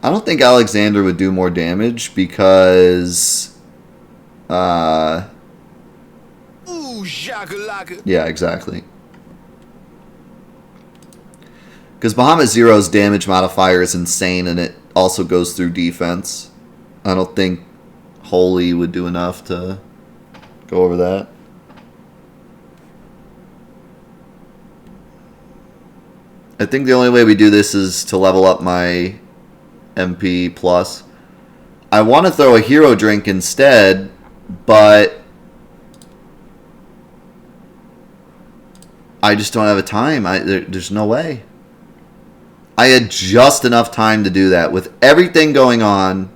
I don't think Alexander would do more damage because... Ooh, shakalaka. Yeah, exactly. Because Bahamut Zero's damage modifier is insane, and it also goes through defense. I don't think Holy would do enough to go over that. I think the only way we do this is to level up my MP plus. I want to throw a hero drink instead, but I just don't have a time. There's no way. I had just enough time to do that. With everything going on,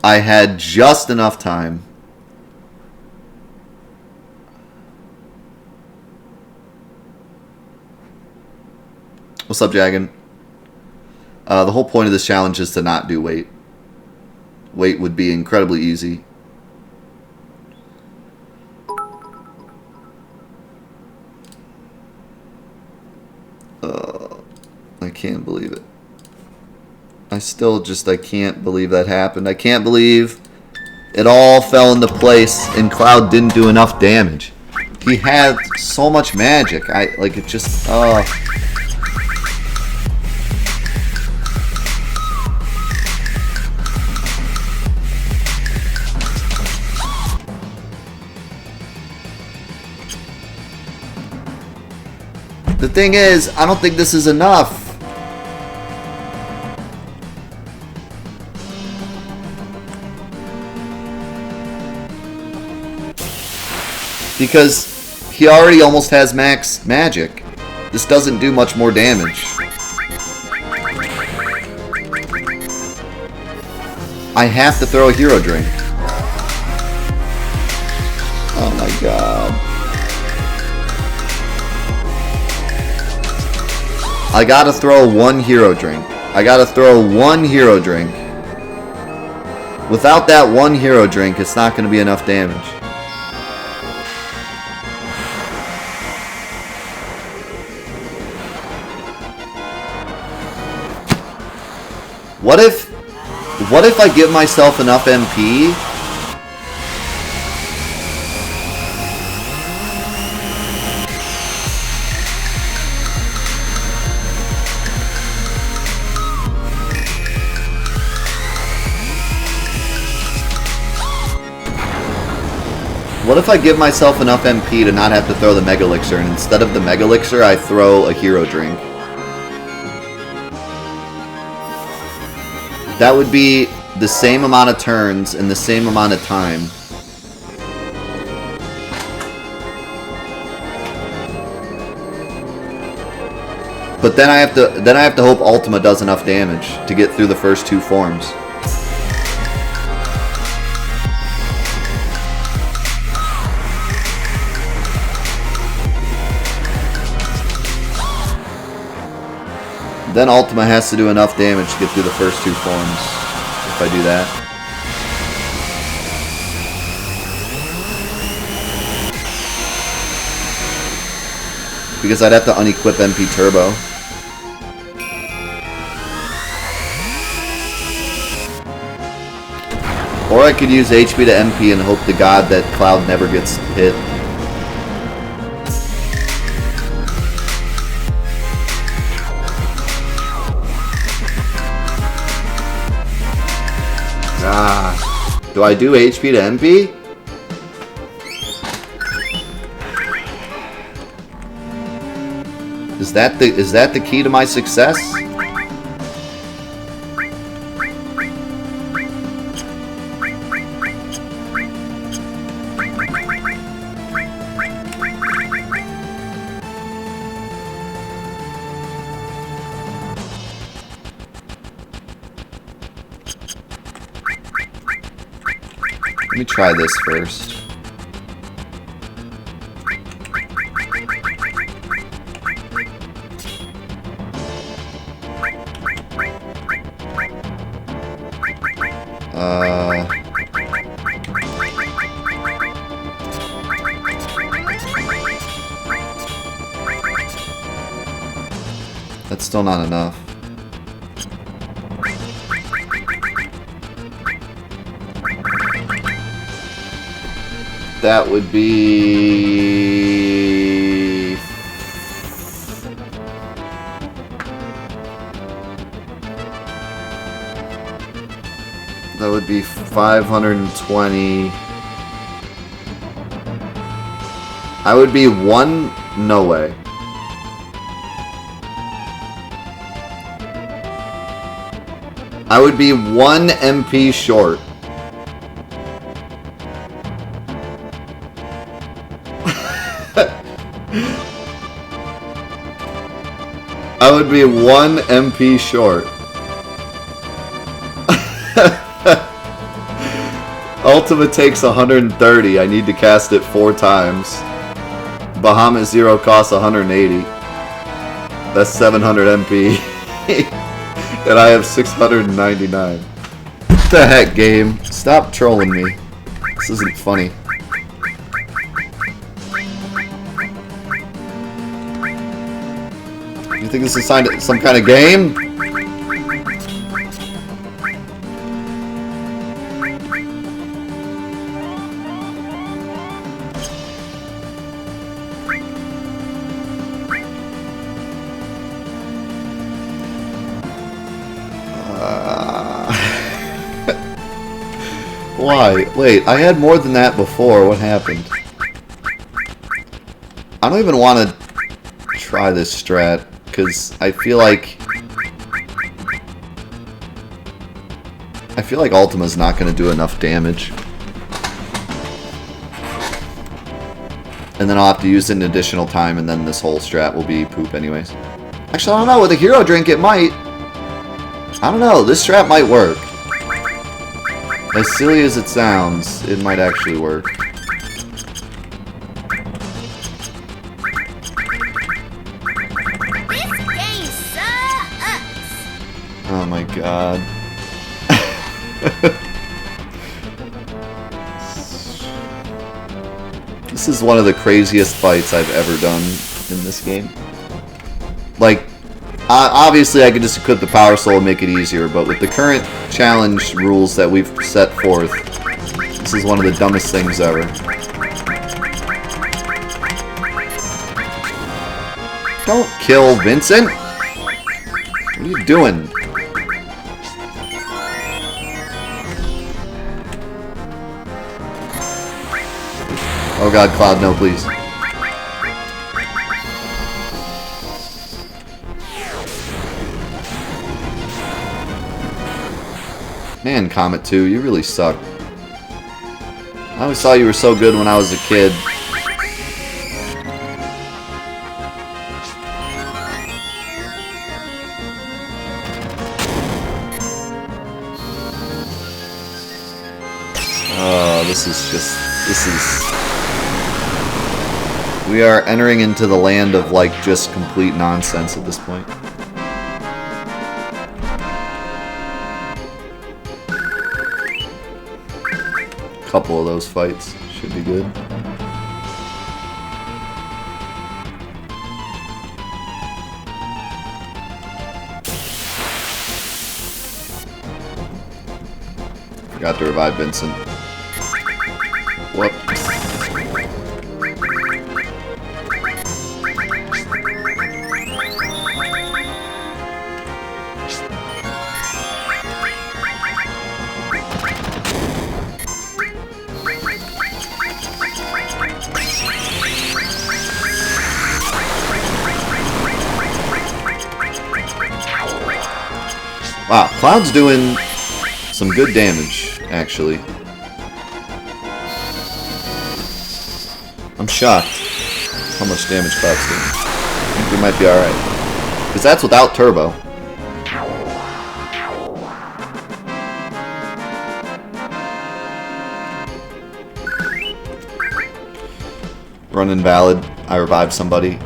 I had just enough time. What's up, Jagan? The whole point of this challenge is to not do weight. Weight would be incredibly easy. I can't believe it. I can't believe that happened. I can't believe it all fell into place and Cloud didn't do enough damage. He had so much magic. It just, The thing is, I don't think this is enough. Because he already almost has max magic. This doesn't do much more damage. I have to throw a hero drink. Oh my god. I gotta throw one hero drink. Without that one hero drink, it's not gonna be enough damage. What if I give myself enough MP? What if I give myself enough MP to not have to throw the Mega Elixir, and instead of the Mega Elixir, I throw a hero drink? That would be the same amount of turns in the same amount of time. But then I have to hope Ultima does enough damage to get through the first two forms. Then Ultima has to do enough damage to get through the first two forms, if I do that. Because I'd have to unequip MP Turbo. Or I could use HP to MP and hope to God that Cloud never gets hit. Do I do HP to MP? Is that the key to my success? Let me try this first. That's still not enough. that would be... That would be 520. I would be one... No way. I would be 1 MP short. I would be 1 MP short. Ultimate takes 130. I need to cast it 4 times. Bahamut Zero costs 180. That's 700 MP. And I have 699. What the heck, game? Stop trolling me. This isn't funny. You think this is some kind of game? Why? Wait, I had more than that before. What happened? I don't even want to try this strat, because I feel like Ultima's not going to do enough damage. And then I'll have to use it an additional time, and then this whole strat will be poop anyways. Actually, I don't know. With a hero drink, it might. I don't know. This strat might work. As silly as it sounds, it might actually work. This game sucks. Oh my god. This is one of the craziest fights I've ever done in this game. Like, obviously I could just equip the Power Soul and make it easier, but with the current challenge rules that we've set forth, this is one of the dumbest things ever. Don't kill Vincent! What are you doing? Oh god, Cloud, no, please. Man, Comet 2, you really suck. I always thought you were so good when I was a kid. Oh, this is... We are entering into the land of, like, just complete nonsense at this point. Couple of those fights should be good. Forgot to revive Vincent. Whoops. Wow, Cloud's doing some good damage, actually. I'm shocked how much damage Cloud's doing. I think we might be alright. Because that's without Turbo. Run invalid. I revived somebody.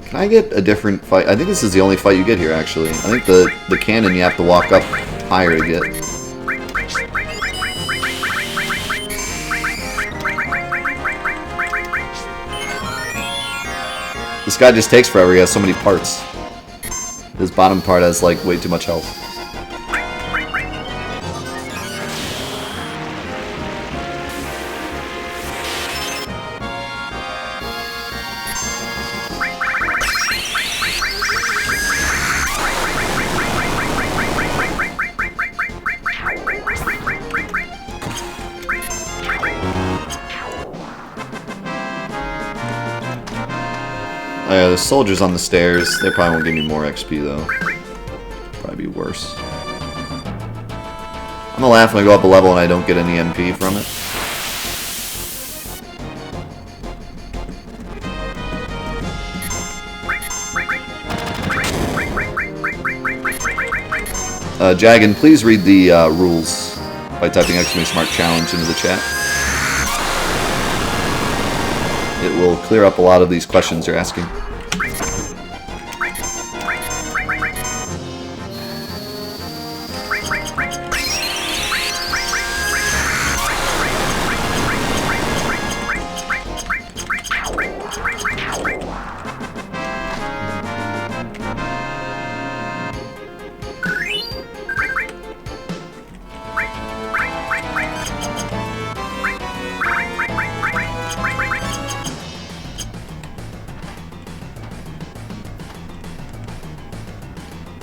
Can I get a different fight? I think this is the only fight you get here, actually. I think the cannon you have to walk up higher to get. This guy just takes forever. He has so many parts. His bottom part has, like, way too much health. Oh yeah, the soldiers on the stairs. They probably won't give me more XP though. Probably be worse. I'm gonna laugh when I go up a level and I don't get any MP from it. Jagan, please read the rules by typing !smart challenge into the chat. It will clear up a lot of these questions you're asking.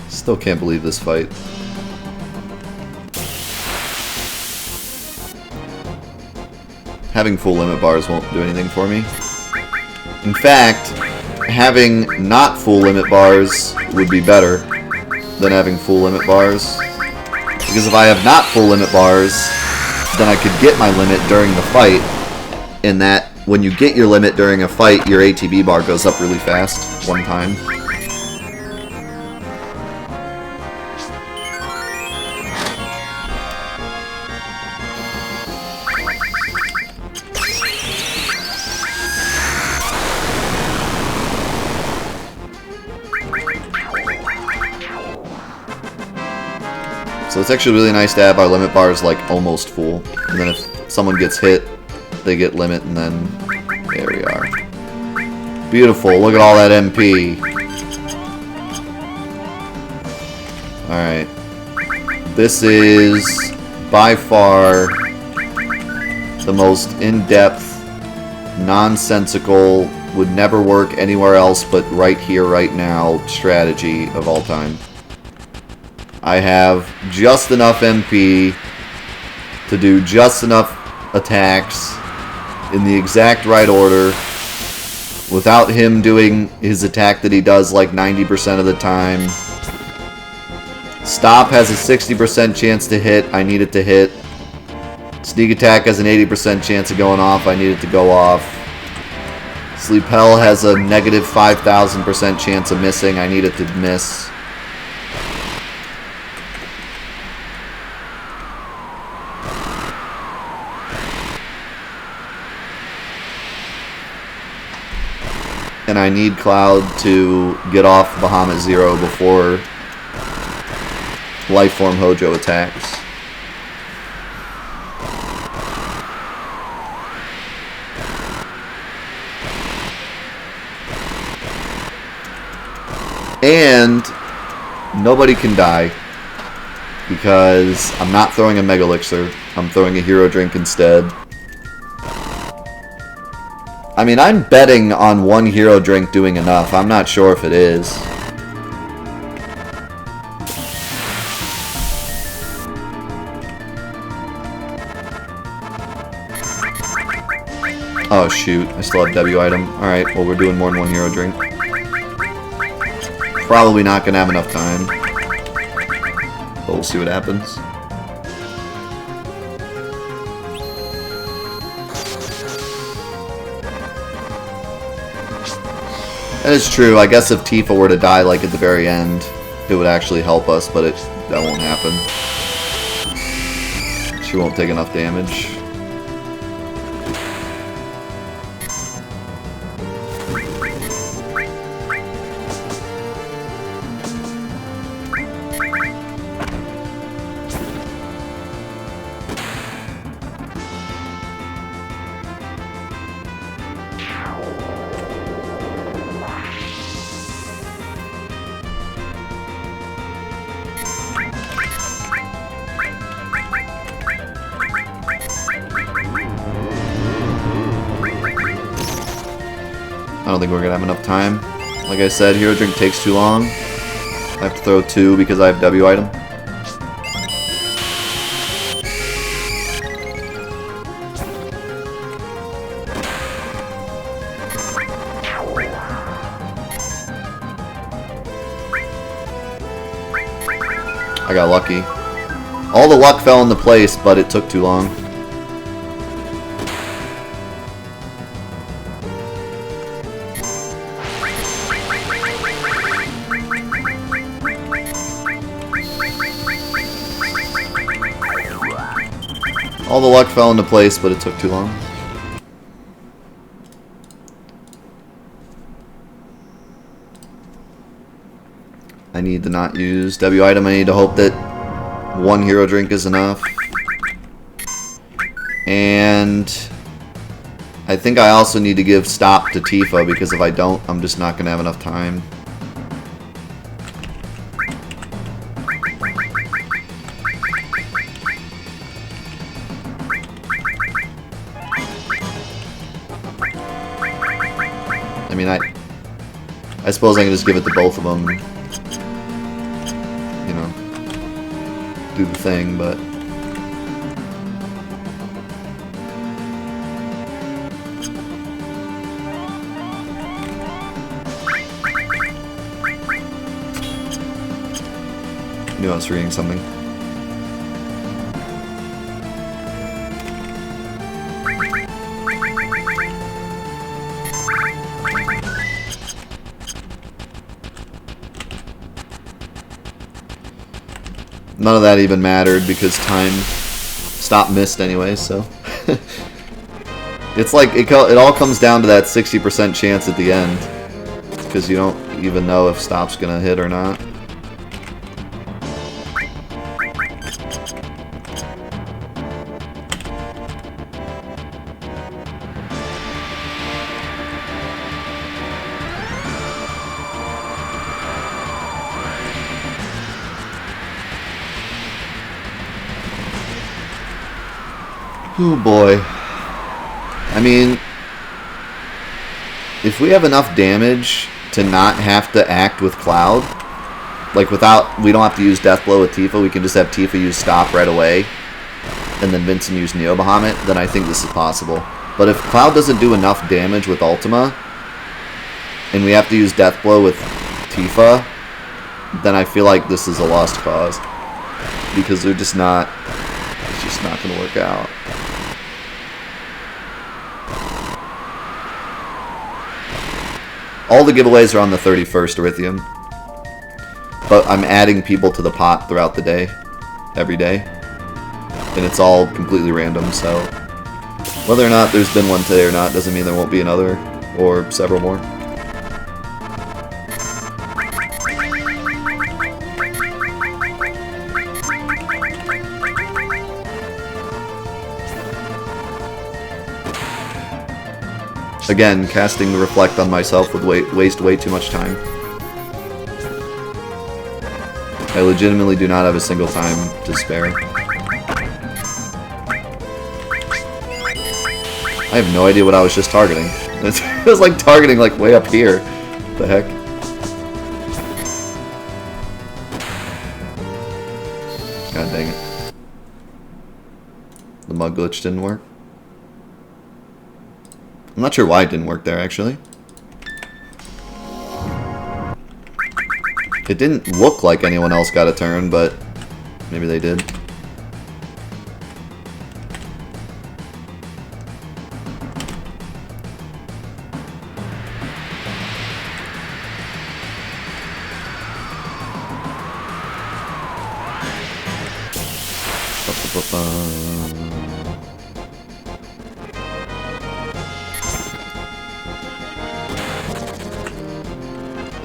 Still can't believe this fight. Having full limit bars won't do anything for me. In fact, having not full limit bars would be better than having full limit bars. Because if I have not full limit bars, then I could get my limit during the fight. In that, when you get your limit during a fight, your ATB bar goes up really fast, one time. So it's actually really nice to have our limit bars like almost full. And then if someone gets hit, they get limit, and then there we are. Beautiful, look at all that MP. Alright. This is by far the most in-depth, nonsensical, would never work anywhere else but right here, right now strategy of all time. I have just enough MP to do just enough attacks in the exact right order without him doing his attack that he does like 90% of the time. Stop has a 60% chance to hit. I need it to hit. Sneak attack has an 80% chance of going off. I need it to go off. Sleep Hell has a negative 5,000% chance of missing. I need it to miss. And I need Cloud to get off Bahamut Zero before Lifeform Hojo attacks. And nobody can die because I'm not throwing a Mega Elixir. I'm throwing a Hero Drink instead. I mean, I'm betting on one Hero Drink doing enough. I'm not sure if it is. Oh shoot, I still have W item. Alright, well we're doing more than one Hero Drink. Probably not gonna have enough time. But we'll see what happens. That is true. I guess if Tifa were to die like at the very end, it would actually help us, but that won't happen. She won't take enough damage. I don't think we're gonna have enough time. Like I said, Hero Drink takes too long. I have to throw 2 because I have W item. I got lucky. All the luck fell into place, but it took too long. All the luck fell into place, but it took too long. I need to not use W item. I need to hope that one hero drink is enough. And I think I also need to give stop to Tifa, because if I don't, I'm just not going to have enough time. I mean, I suppose I can just give it to both of them. You know, do the thing, but knew I was reading something. None of that even mattered because time stopped missed anyway, so it's like it all comes down to that 60% chance at the end, because you don't even know if stop's gonna hit or not. Oh boy. I mean, if we have enough damage to not have to act with Cloud, like we don't have to use Death Blow with Tifa, we can just have Tifa use Stop right away, and then Vincent use Neo Bahamut, then I think this is possible. But if Cloud doesn't do enough damage with Ultima, and we have to use Death Blow with Tifa, then I feel like this is a lost cause. Because it's just not going to work out. All the giveaways are on the 31st, Erythium. But I'm adding people to the pot throughout the day. Every day. And it's all completely random, so whether or not there's been one today or not doesn't mean there won't be another, or several more. Again, casting the Reflect on myself would waste way too much time. I legitimately do not have a single time to spare. I have no idea what I was just targeting. It was like targeting like way up here. What the heck? God dang it. The mug glitch didn't work. I'm not sure why it didn't work there, actually. It didn't look like anyone else got a turn, but maybe they did.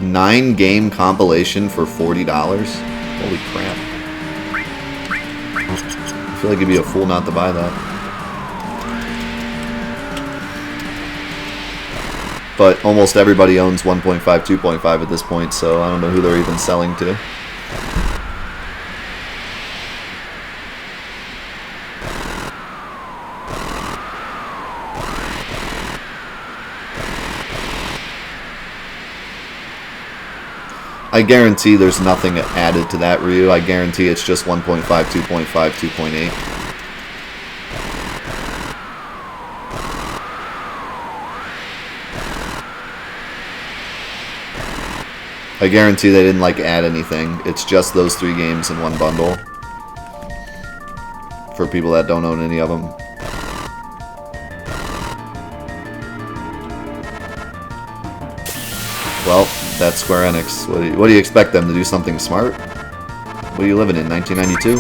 Nine-game compilation for $40? Holy crap. I feel like it'd be a fool not to buy that. But almost everybody owns 1.5, 2.5 at this point, so I don't know who they're even selling to. I guarantee there's nothing added to that Ryu. I guarantee it's just 1.5, 2.5, 2.8. I guarantee they didn't like add anything. It's just those 3 games in one bundle. For people that don't own any of them. Well, that's Square Enix. What do you expect them to do? Something smart? What are you living in, 1992?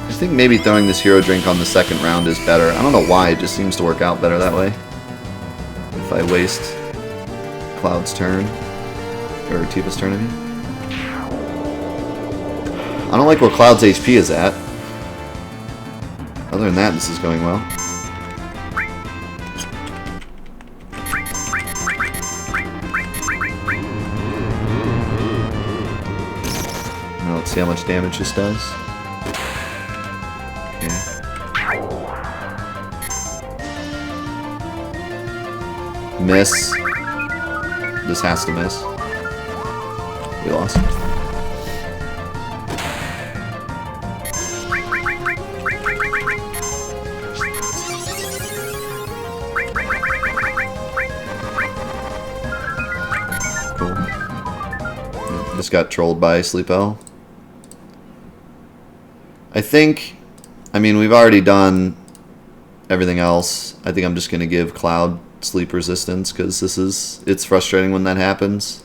I think maybe throwing this hero drink on the second round is better. I don't know why, it just seems to work out better that way. If I waste Cloud's turn, or Tifa's turn, I mean. I don't like where Cloud's HP is at. Other than that, this is going well. Now let's see how much damage this does. Miss. This has to miss. We lost. Cool. Just got trolled by Sleep L. I mean, we've already done everything else. I think I'm just going to give Cloud sleep resistance, because it's frustrating when that happens.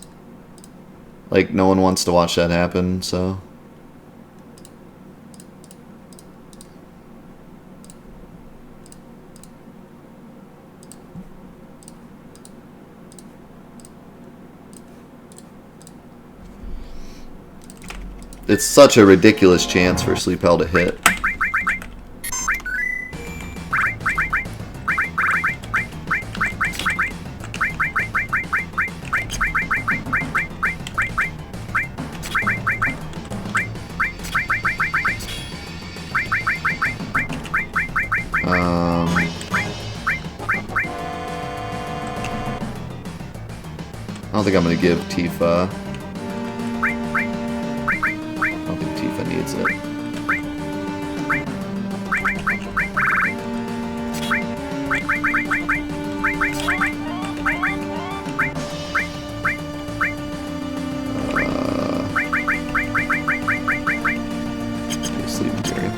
Like, no one wants to watch that happen, so. It's such a ridiculous chance for Sleep Hell to hit. I don't think I'm going to give Tifa. I don't think Tifa needs it. Sleep material.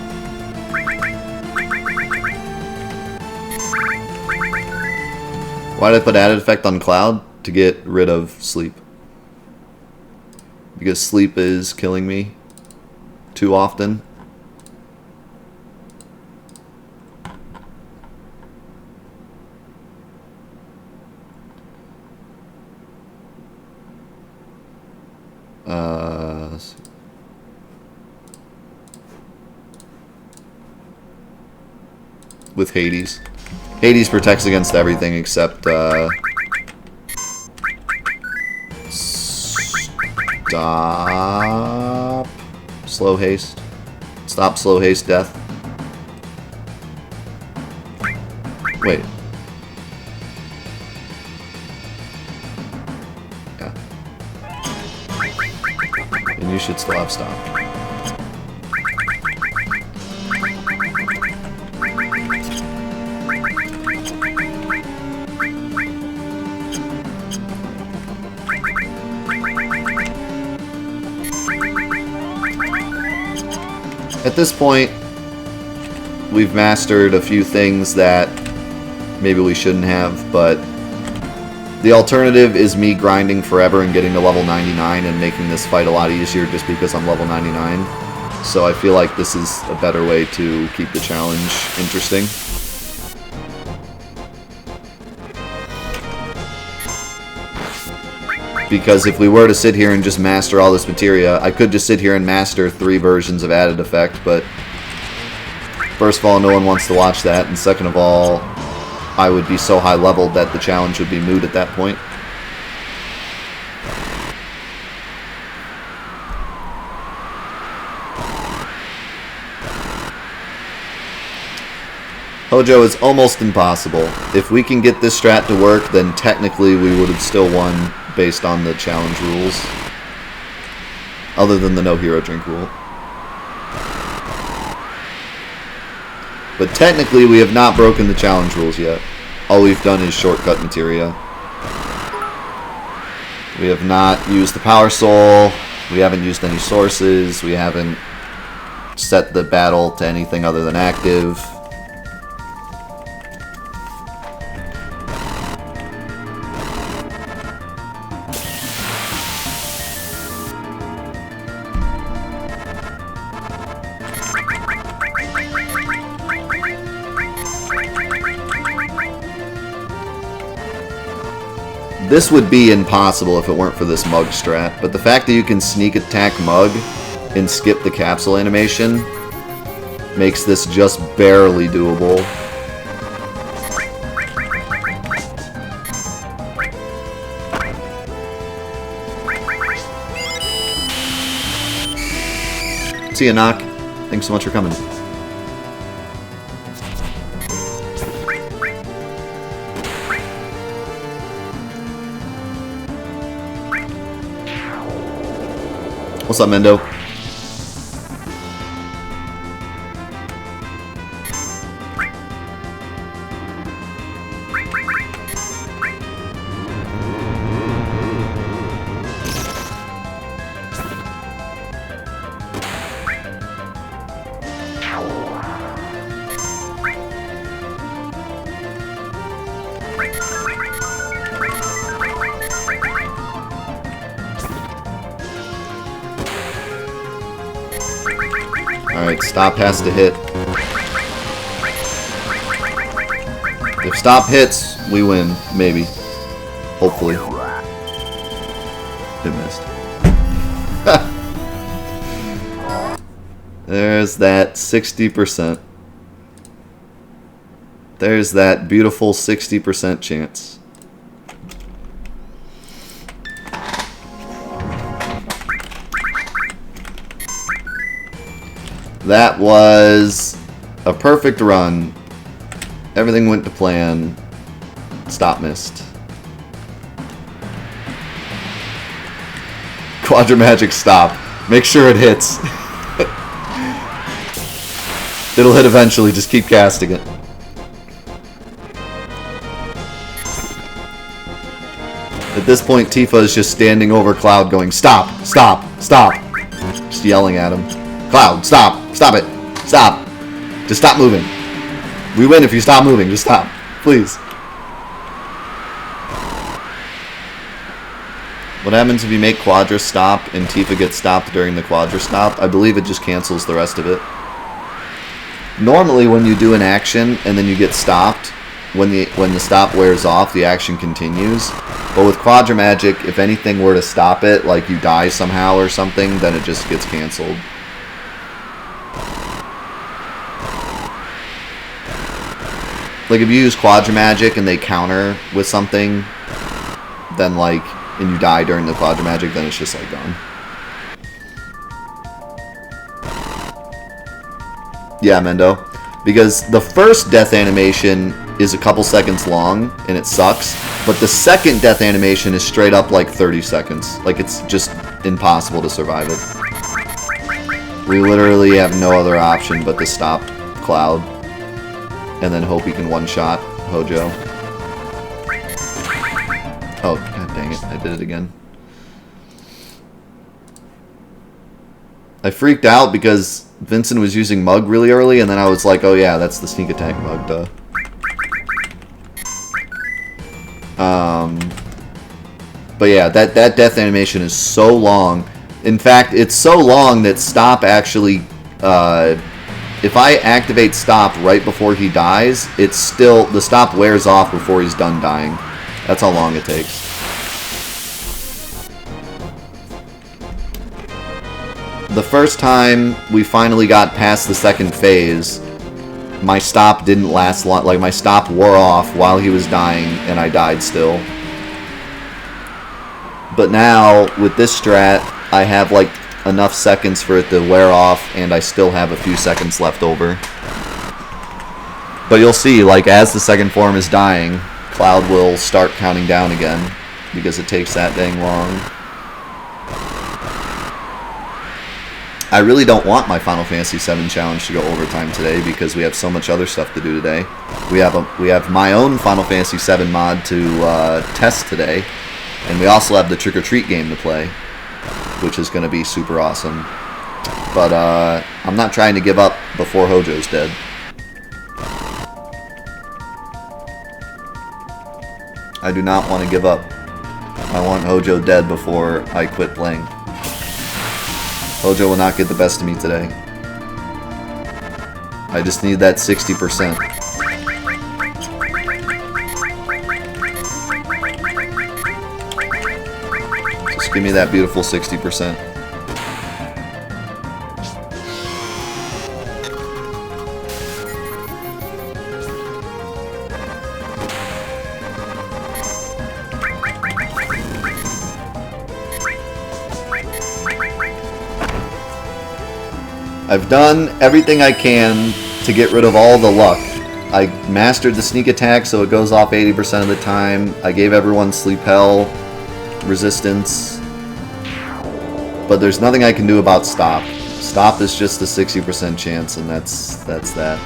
Why did I put added effect on Cloud? To get rid of sleep. Because sleep is killing me too often. With Hades. Hades protects against everything except Stop. Slow haste. Stop slow haste death. Wait. Yeah. And you should still have stop. At this point, we've mastered a few things that maybe we shouldn't have, but the alternative is me grinding forever and getting to level 99 and making this fight a lot easier just because I'm level 99. So I feel like this is a better way to keep the challenge interesting. Because if we were to sit here and just master all this materia, I could just sit here and master 3 versions of added effect, but first of all, no one wants to watch that, and second of all, I would be so high leveled that the challenge would be moot at that point. Hojo is almost impossible. If we can get this strat to work, then technically we would have still won based on the challenge rules. Other than the no hero drink rule. But technically we have not broken the challenge rules yet. All we've done is shortcut materia. We have not used the power soul. We haven't used any sources. We haven't set the battle to anything other than active. This would be impossible if it weren't for this mug strat, but the fact that you can sneak attack mug and skip the capsule animation makes this just barely doable. See ya, Knock. Thanks so much for coming. What's up, Mendo? Alright, stop has to hit. If stop hits, we win. Maybe. Hopefully. It missed. There's that 60%. There's that beautiful 60% chance. That was a perfect run. Everything went to plan. Stop missed. Quadra Magic stop. Make sure it hits. It'll hit eventually, just keep casting it. At this point, Tifa is just standing over Cloud going, stop, stop, stop. Just yelling at him. Cloud, stop, stop it, stop. Just stop moving. We win if you stop moving, just stop, please. What happens if you make Quadra stop and Tifa gets stopped during the Quadra stop? I believe it just cancels the rest of it. Normally when you do an action and then you get stopped, when the stop wears off, the action continues. But with Quadra Magic, if anything were to stop it, like you die somehow or something, then it just gets canceled. Like if you use Quadra Magic and they counter with something, then like, and you die during the Quadra Magic, then it's just like gone. Yeah, Mendo. Because the first death animation is a couple seconds long, and it sucks. But the second death animation is straight up like 30 seconds. Like, it's just impossible to survive it. We literally have no other option but to stop Cloud. And then hope he can one-shot Hojo. Oh, god dang it. I did it again. I freaked out because Vincent was using Mug really early, and then I was like, oh yeah, that's the sneak attack Mug, duh. But yeah, that death animation is so long. In fact, it's so long that Stop actually, if I activate Stop right before he dies, it's still, the Stop wears off before he's done dying. That's how long it takes. The first time we finally got past the second phase, my stop didn't last long. Like, my stop wore off while he was dying, and I died still. But now, with this strat, I have, like, enough seconds for it to wear off, and I still have a few seconds left over. But you'll see, like, as the second form is dying, Cloud will start counting down again, because it takes that dang long. I really don't want my Final Fantasy VII challenge to go overtime today, because we have so much other stuff to do today. We have my own Final Fantasy VII mod to test today, and we also have the Trick or Treat game to play, which is going to be super awesome. But I'm not trying to give up before Hojo's dead. I do not want to give up. I want Hojo dead before I quit playing. Hojo will not get the best of me today. I just need that 60%. Just give me that beautiful 60%. I've done everything I can to get rid of all the luck. I mastered the sneak attack so it goes off 80% of the time. I gave everyone sleep hell resistance. But there's nothing I can do about stop. Stop is just a 60% chance, and that's that.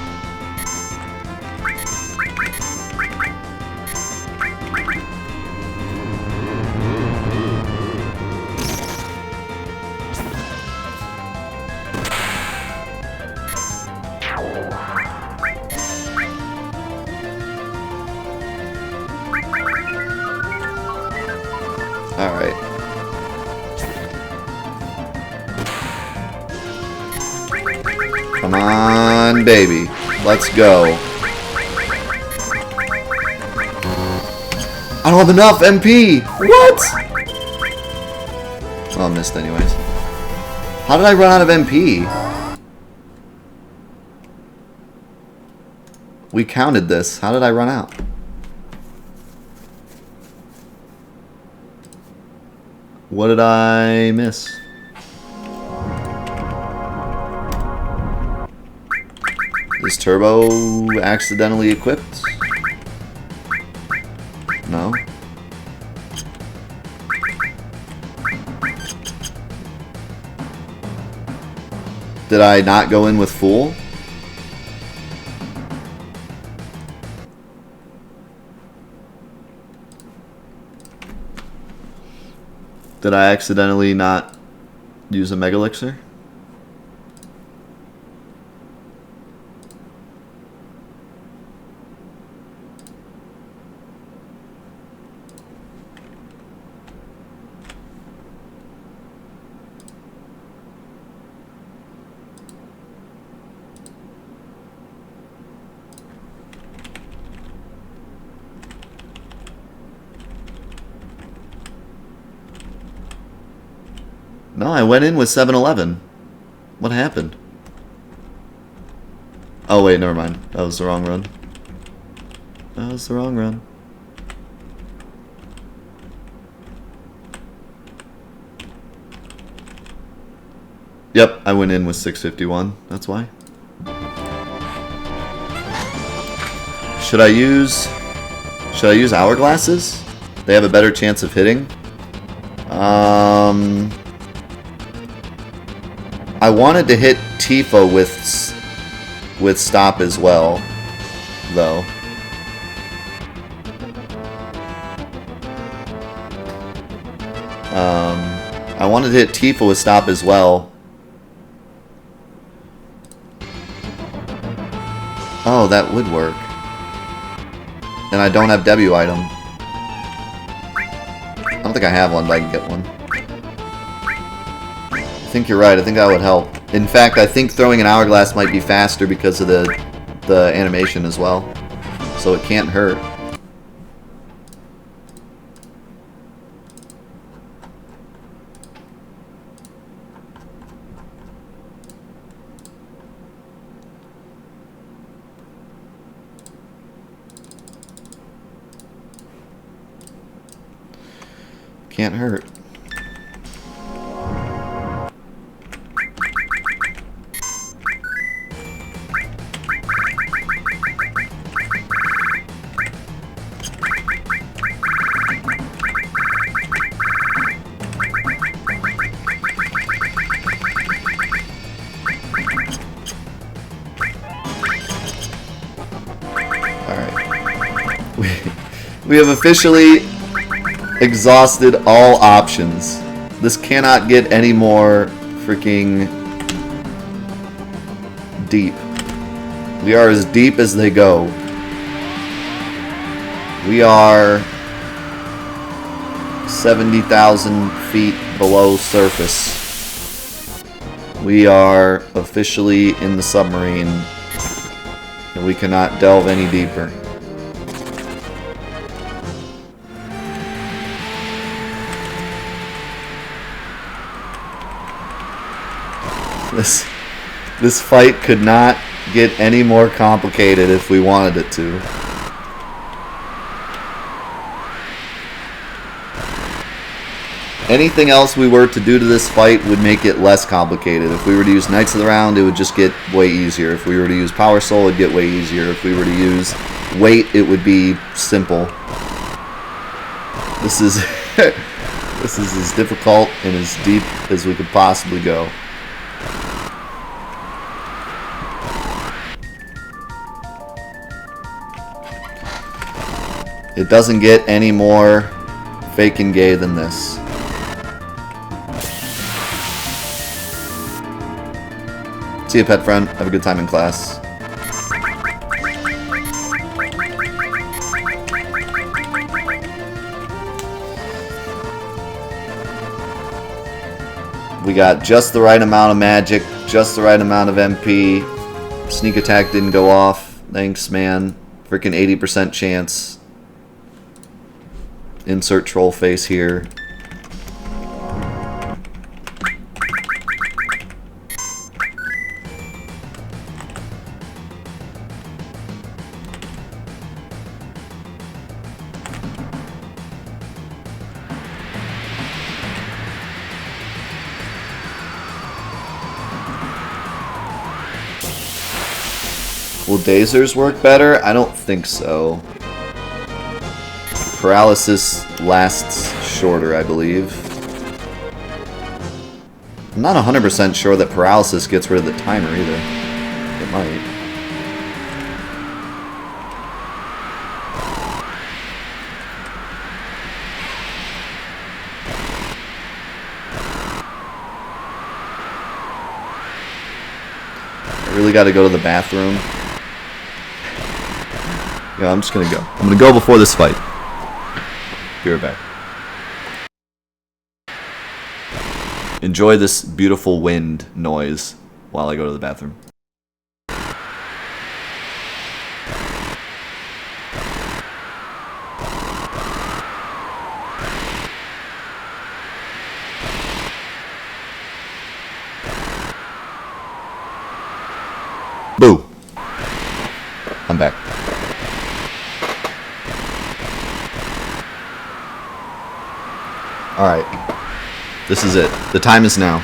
Alright. Come on, baby. Let's go. I don't have enough MP! What? Oh, I missed anyways. How did I run out of MP? We counted this. How did I run out? What did I miss? Is Turbo accidentally equipped? No. Did I not go in with Fool? Did I accidentally not use a Mega Elixir? No, I went in with 7-Eleven. What happened? Oh wait, never mind. That was the wrong run. That was the wrong run. Yep, I went in with 651. That's why. Should I use hourglasses? They have a better chance of hitting. I wanted to hit Tifa with stop as well, though. I wanted to hit Tifa with stop as well. Oh, that would work. And I don't have debut item. I don't think I have one, but I can get one. I think you're right. I think that would help. In fact, I think throwing an hourglass might be faster because of the animation as well. So it can't hurt. Can't hurt. We have officially exhausted all options. This cannot get any more freaking deep. We are as deep as they go. We are 70,000 feet below surface. We are officially in the submarine, and we cannot delve any deeper. This fight could not get any more complicated if we wanted it to. Anything else we were to do to this fight would make it less complicated. If we were to use Knights of the Round, it would just get way easier. If we were to use Power Soul, it would get way easier. If we were to use Weight, it would be simple. This is this is as difficult and as deep as we could possibly go. It doesn't get any more fake and gay than this. See you, pet friend. Have a good time in class. We got just the right amount of magic, just the right amount of MP. Sneak attack didn't go off. Thanks, man. Freaking 80% chance. Insert troll face here. Will Dazers work better? I don't think so. Paralysis lasts shorter, I believe. I'm not 100% sure that paralysis gets rid of the timer either. It might. I really gotta go to the bathroom. Yeah, I'm just gonna go. I'm gonna go before this fight. Be right back. Enjoy this beautiful wind noise while I go to the bathroom. Boo! I'm back. Alright. This is it. The time is now.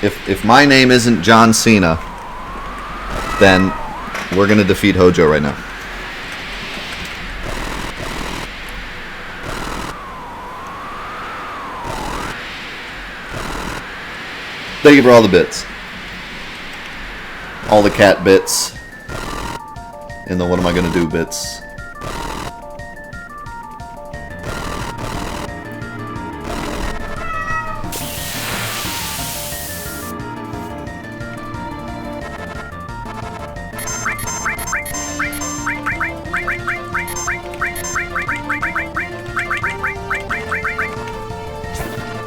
If my name isn't John Cena, then we're gonna defeat Hojo right now. Thank you for all the bits. All the cat bits. And the what am I gonna do bits.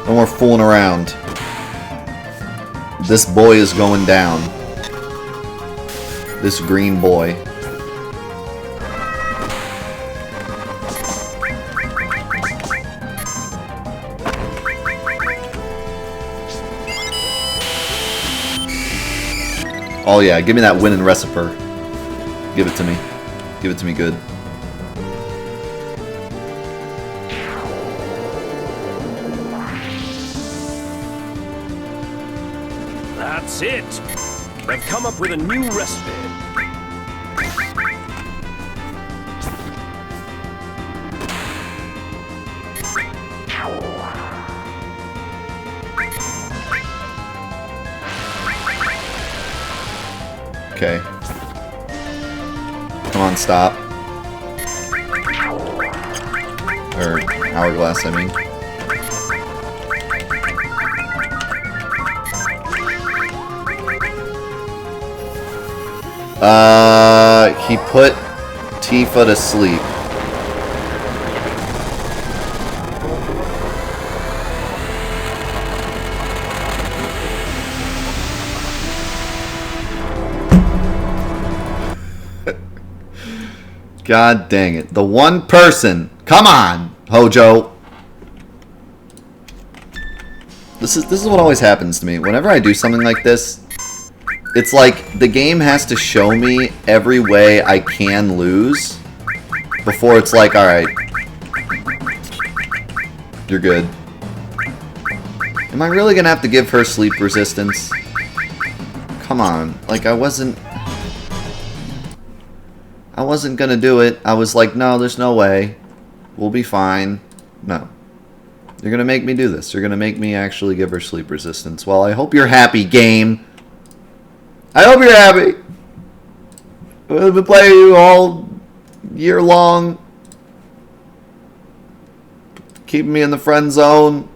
No more fooling around. This boy is going down. This green boy. Oh yeah, give me that winning recipe. Give it to me. Give it to me good. That's it. I've come up with a new recipe. Okay. Come on, stop. Or hourglass, I mean. He put Tifa to sleep. God dang it. The one person. Come on, Hojo. This is what always happens to me. Whenever I do something like this, it's like the game has to show me every way I can lose before it's like, alright, you're good. Am I really gonna have to give her sleep resistance? Come on. Like, I wasn't gonna do it. I was like, no, there's no way. We'll be fine. No. You're gonna make me do this. You're gonna make me actually give her sleep resistance. Well, I hope you're happy, game. I hope you're happy. We've been playing you all year long. Keeping me in the friend zone.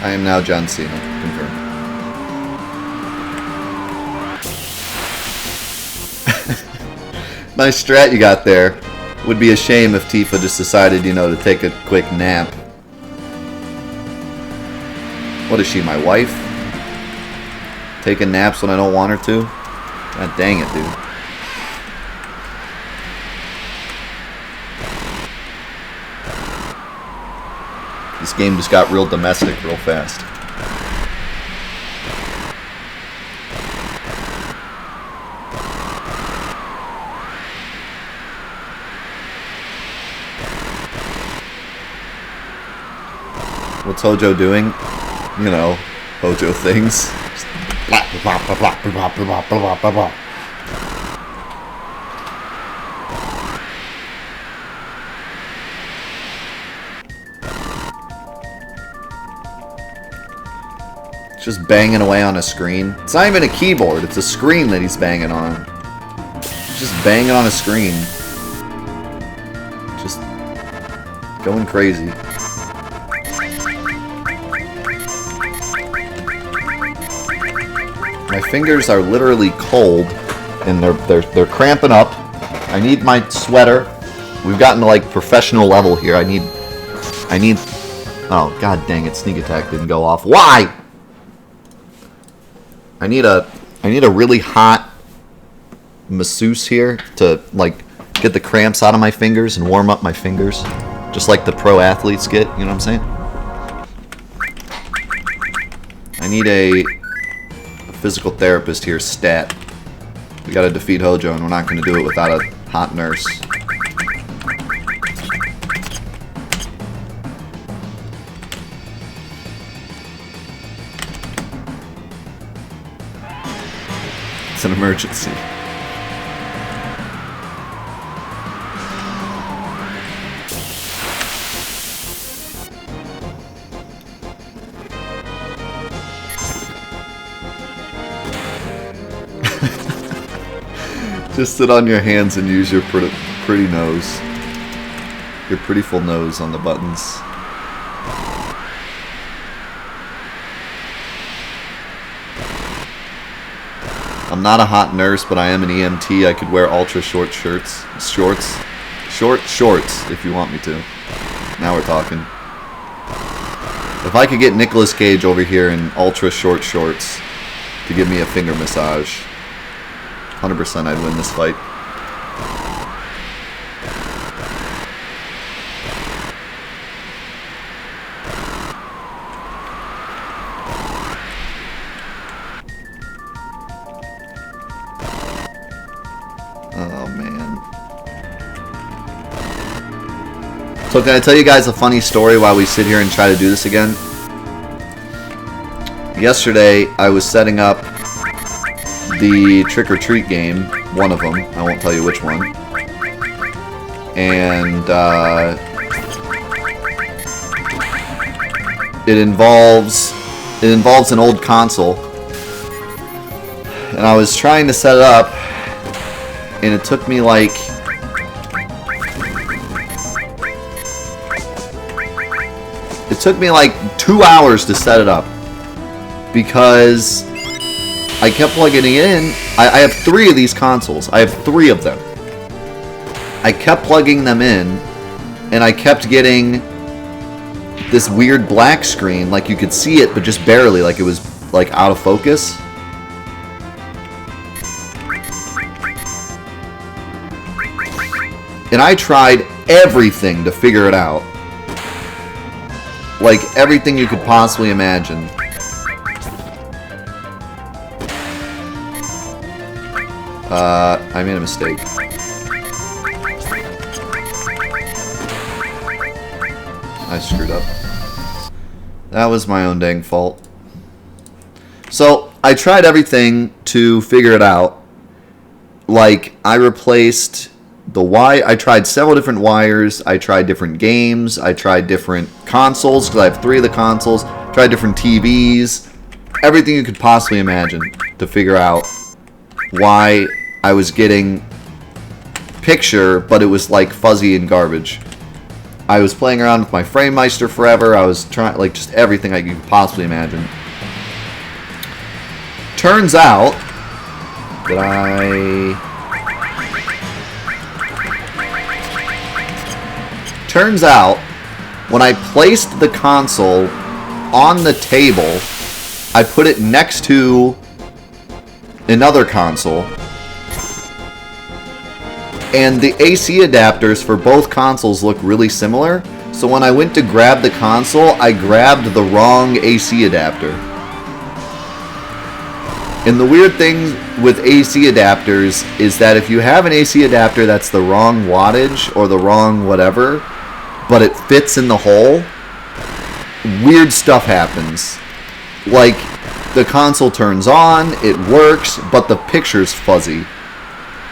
I am now John Cena. Confirmed. Nice strat you got there. Would be a shame if Tifa just decided, you know, to take a quick nap. What is she, my wife? Taking naps when I don't want her to? God dang it, dude. This game just got real domestic real fast. What's Hojo doing? You know, Hojo things. Blah, blah, blah, blah, blah, blah, blah, blah, blah. Just banging away on a screen. It's not even a keyboard, it's a screen that he's banging on. He's just banging on a screen. Just going crazy. My fingers are literally cold and they're cramping up. I need my sweater. We've gotten to like professional level here. I need oh god dang it, sneak attack didn't go off. Why? I need a really hot masseuse here to like get the cramps out of my fingers and warm up my fingers, just like the pro athletes get. You know what I'm saying? I need a physical therapist here, stat. We gotta defeat Hojo, and we're not gonna do it without a hot nurse. It's an emergency. Just sit on your hands and use your pretty nose. Your pretty full nose on the buttons. I'm not a hot nurse, but I am an EMT. I could wear ultra short shorts, if you want me to. Now we're talking. If I could get Nicolas Cage over here in ultra short shorts to give me a finger massage, 100% I'd win this fight. Oh, man. So can I tell you guys a funny story while we sit here and try to do this again? Yesterday, I was setting up the trick-or-treat game, one of them. I won't tell you which one. And, it involves an old console. And I was trying to set it up, and it took me like... It took me like 2 hours to set it up. Because I kept plugging it in. I have 3 of these consoles. I have 3 of them. I kept plugging them in, and I kept getting this weird black screen, like you could see it, but just barely, like it was like out of focus. And I tried everything to figure it out. Like everything you could possibly imagine. I made a mistake. I screwed up. That was my own dang fault. So, I tried everything to figure it out. Like, I replaced the wire. I tried several different wires. I tried different games. I tried different consoles, because I have 3 of the consoles. Tried different TVs. Everything you could possibly imagine to figure out why I was getting picture, but it was like fuzzy and garbage. I was playing around with my FrameMeister forever. I was trying, like, just everything I could possibly imagine. Turns out that Turns out, when I placed the console on the table, I put it next to another console, and the AC adapters for both consoles look really similar. So when I went to grab the console, I grabbed the wrong AC adapter. And the weird thing with AC adapters is that if you have an AC adapter that's the wrong wattage or the wrong whatever, but it fits in the hole, weird stuff happens. Like, the console turns on, it works, but the picture's fuzzy.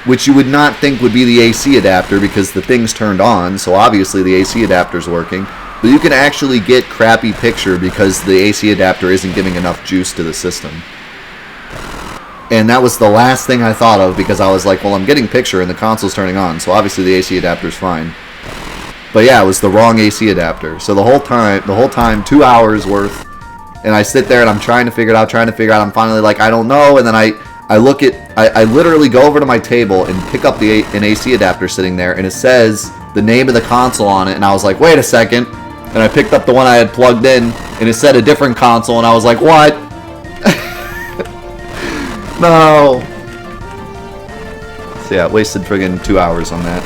Which you would not think would be the AC adapter because the thing's turned on, so obviously the AC adapter's working. But you can actually get crappy picture because the AC adapter isn't giving enough juice to the system. And that was the last thing I thought of, because I was like, well, I'm getting picture and the console's turning on, so obviously the AC adapter's fine. But yeah, it was the wrong AC adapter. So the whole time, 2 hours worth, and I sit there and I'm trying to figure it out, I'm finally like, I don't know, and then I literally go over to my table and pick up an AC adapter sitting there, and it says the name of the console on it, and I was like, wait a second, and I picked up the one I had plugged in, and it said a different console, and I was like, what? No. So yeah, wasted friggin' 2 hours on that.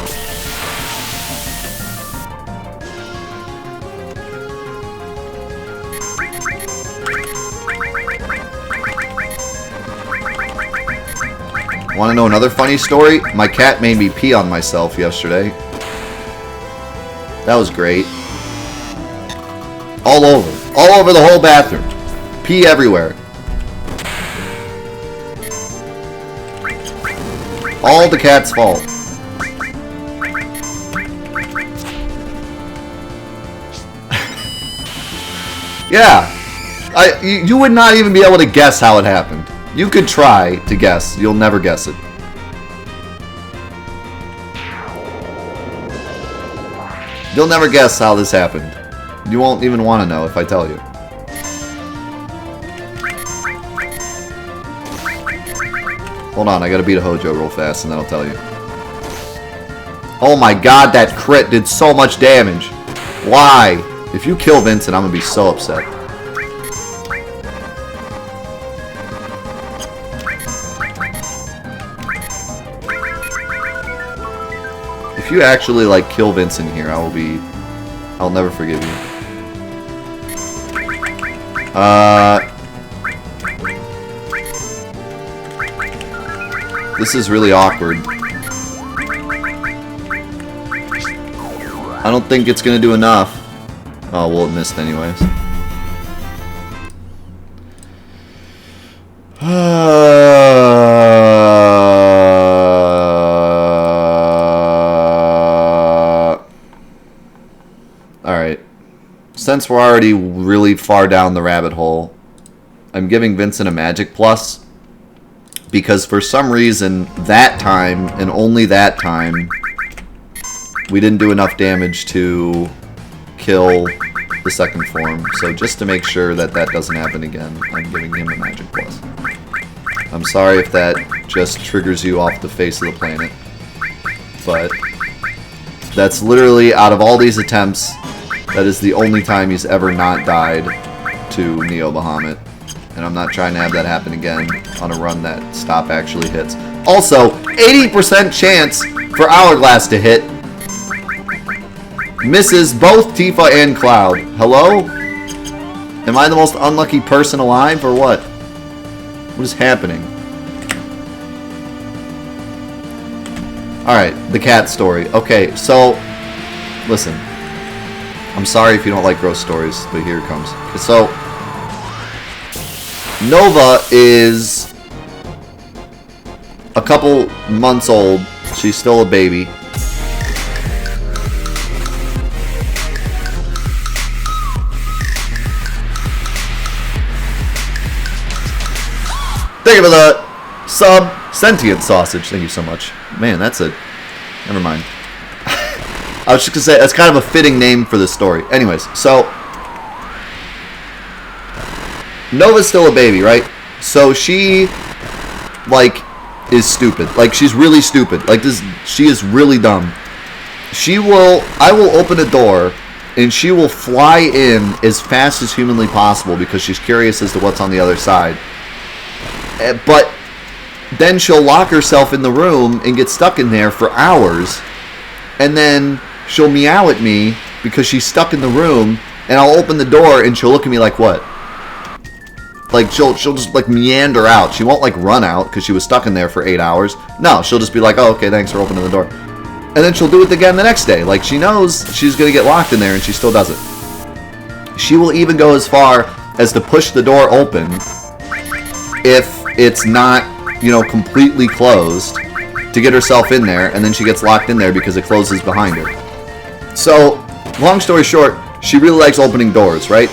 Want to know another funny story? My cat made me pee on myself yesterday. That was great. All over the whole bathroom. Pee everywhere. All the cat's fault. Yeah. You would not even be able to guess how it happened. You could try to guess. You'll never guess it. You'll never guess how this happened. You won't even want to know if I tell you. Hold on, I gotta beat a Hojo real fast and then I'll tell you. Oh my god, that crit did so much damage. Why? If you kill Vincent, I'm gonna be so upset. If you actually, like, kill Vincent here, I'll never forgive you. This is really awkward. I don't think it's going to do enough. Oh, well, it missed anyways. Alright. Since we're already really far down the rabbit hole, I'm giving Vincent a magic plus. Because for some reason, that time, and only that time, we didn't do enough damage to kill the second form. So just to make sure that that doesn't happen again, I'm giving him a magic plus. I'm sorry if that just triggers you off the face of the planet. But that's literally, out of all these attempts, that is the only time he's ever not died to Neo Bahamut. And I'm not trying to have that happen again on a run that stop actually hits. Also, 80% chance for Hourglass to hit. Misses both Tifa and Cloud. Hello? Am I the most unlucky person alive, or what? What is happening? Alright, the cat story. Okay, so, listen. I'm sorry if you don't like gross stories, but here it comes. So, Nova is a couple months old. She's still a baby. Thank you for the sentient sausage. Thank you so much. Man, that's a... Never mind. I was just going to say, that's kind of a fitting name for this story. Anyways, so... Nova's still a baby, right? So she, like, is stupid. Like, she's really stupid. Like, this, she is really dumb. I will open a door, and she will fly in as fast as humanly possible because she's curious as to what's on the other side. But then she'll lock herself in the room and get stuck in there for hours, and then she'll meow at me because she's stuck in the room, and I'll open the door, and she'll look at me like, what? Like, she'll just, like, meander out. She won't, like, run out because she was stuck in there for 8 hours. No, she'll just be like, oh, okay, thanks for opening the door. And then she'll do it again the next day. Like, she knows she's going to get locked in there, and she still does it. She will even go as far as to push the door open if it's not, you know, completely closed to get herself in there, and then she gets locked in there because it closes behind her. So, long story short, she really likes opening doors, right?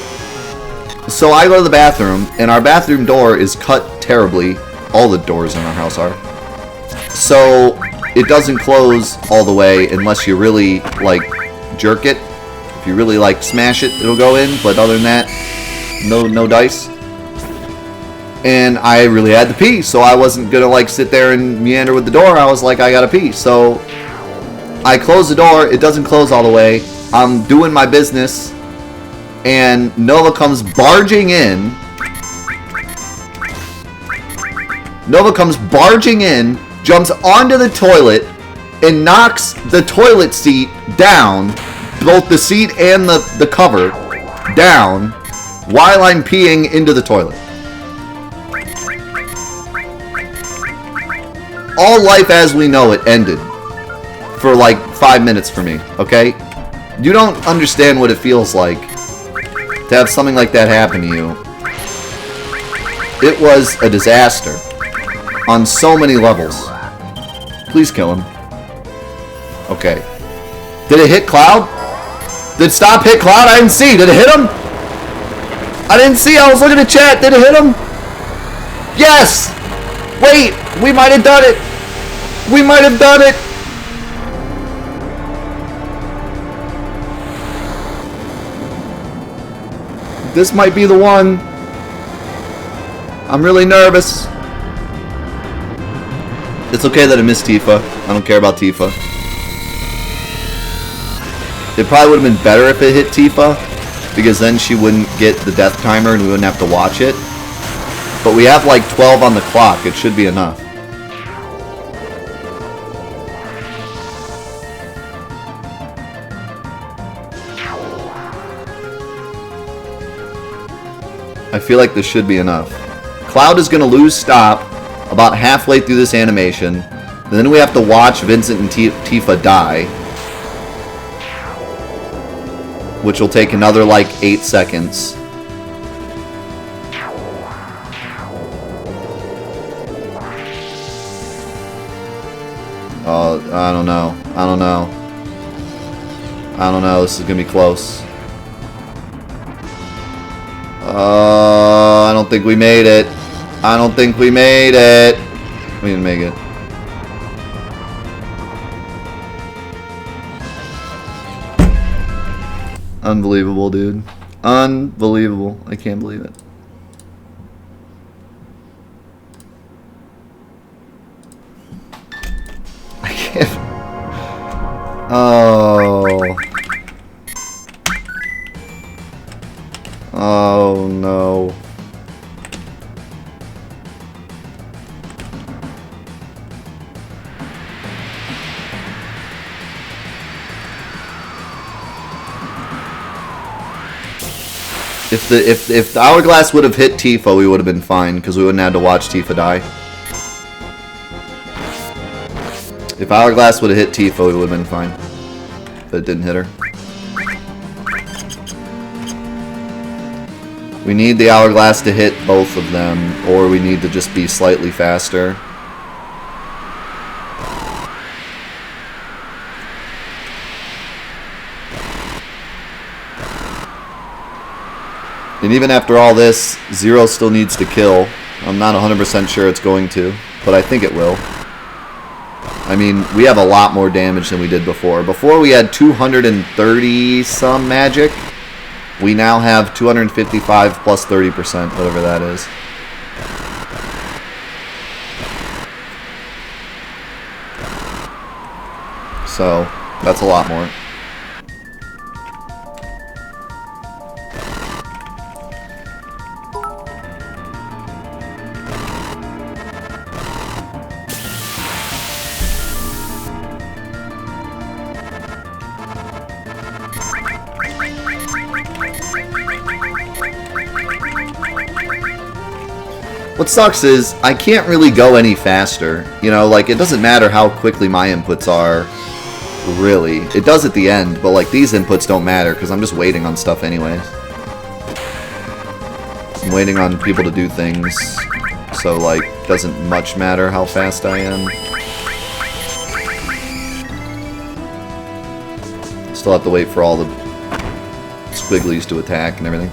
So I go to the bathroom, and our bathroom door is cut terribly. All the doors in our house are. So it doesn't close all the way unless you really, like, jerk it. If you really, like, smash it, it'll go in. But other than that, no dice. And I really had to pee, so I wasn't going to, like, sit there and meander with the door. I was like, I gotta pee. So I close the door. It doesn't close all the way. I'm doing my business. And Nova comes barging in. Nova comes barging in, jumps onto the toilet, and knocks the toilet seat down, both the seat and the cover, down, while I'm peeing into the toilet. All life as we know it ended for like 5 minutes for me, okay? You don't understand what it feels like to have something like that happen to you. It was a disaster on so many levels. Please kill him. Okay. Did it hit Cloud? Did Stop hit Cloud? I didn't see. Did it hit him? I didn't see. I was looking at chat. Did it hit him? Yes! Wait! We might have done it! We might have done it! This might be the one. I'm really nervous. It's okay that I missed Tifa. I don't care about Tifa. It probably would have been better if it hit Tifa, because then she wouldn't get the death timer and we wouldn't have to watch it. But we have like 12 on the clock. It should be enough. I feel like this should be enough. Cloud is going to lose Stop about halfway through this animation. And then we have to watch Vincent and Tifa die. which will take another like 8 seconds. I don't know. I don't know. I don't know. This is gonna be close. I don't think we made it. I don't think we made it. We didn't make it. Unbelievable, dude. Unbelievable. I can't believe it. I can't. Oh. Oh no. If the hourglass would have hit Tifa, we would have been fine because we wouldn't have had to watch Tifa die. If hourglass would have hit Tifa, we would have been fine. But it didn't hit her. We need the hourglass to hit both of them, or we need to just be slightly faster. And even after all this, Zero still needs to kill. I'm not 100% sure it's going to, but I think it will. I mean, we have a lot more damage than we did before. Before we had 230 some magic. We now have 255 plus 30%, whatever that is. So, that's a lot more. What sucks is, I can't really go any faster. You know, like, it doesn't matter how quickly my inputs are, really. It does at the end, but, like, these inputs don't matter, because I'm just waiting on stuff anyways. I'm waiting on people to do things, so, like, doesn't much matter how fast I am. Still have to wait for all the squigglies to attack and everything.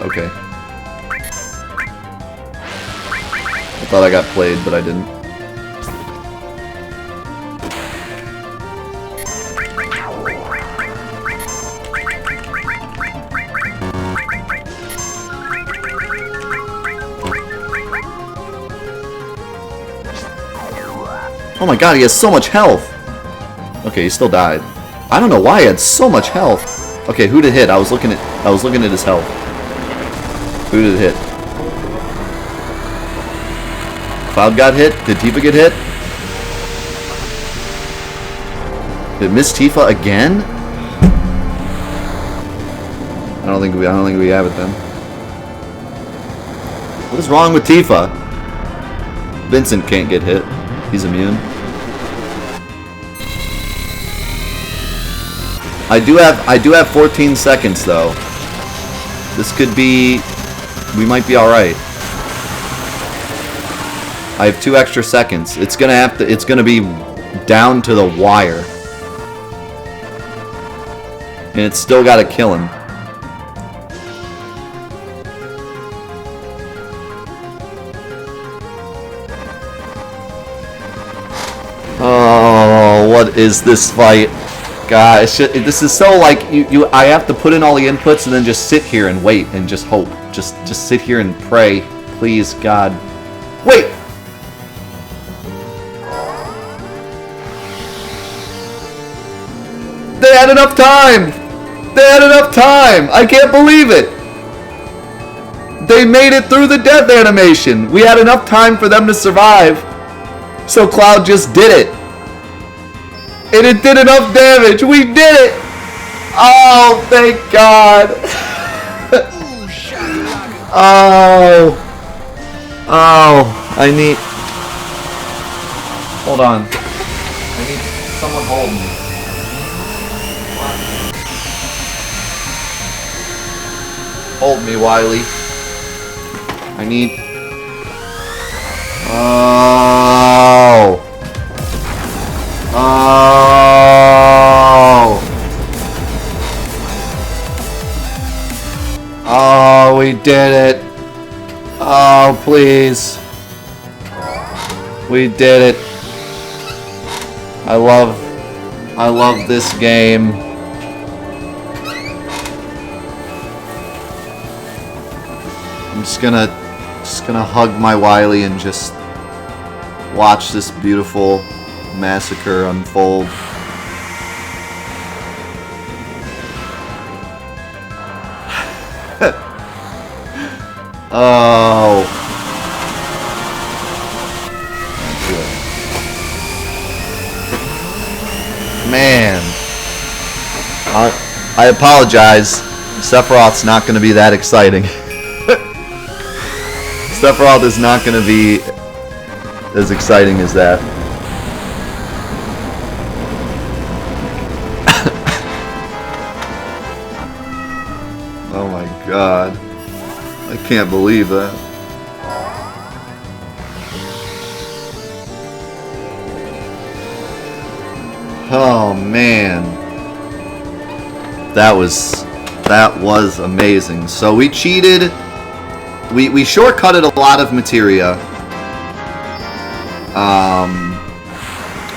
Okay. I thought I got played, but I didn't. Oh my god, he has so much health! Okay, he still died. I don't know why he had so much health. Okay, who did it hit? I was looking at his health. Who did it hit? Cloud got hit? Did Tifa get hit? Did Miss Tifa again? I don't think we have it then. What is wrong with Tifa? Vincent can't get hit. He's immune. I do have 14 seconds though. This could be, we might be all right. I have 2 extra seconds. It's gonna be down to the wire, and it's still got to kill him. Oh, what is this fight? God, this is so like I have to put in all the inputs and then just sit here and wait and just hope. Just sit here and pray, please God. Wait. They had enough time. They had enough time. I can't believe it. They made it through the death animation. We had enough time for them to survive. So Cloud just did it. And it did enough damage. We did it. Oh, thank God. Oh. Oh, I need... Hold on. I need someone hold me. Hold me, Wiley. I need... Oh. Oh. Oh, we did it. Oh, please. We did it. I love this game. I'm just gonna hug my Wiley and just watch this beautiful massacre unfold. Oh. Man. I apologize. Sephiroth's not going to be that exciting. Sephiroth is not going to be as exciting as that. Oh my God. I can't believe that. Oh man. That was amazing. So we cheated. We shortcutted a lot of materia.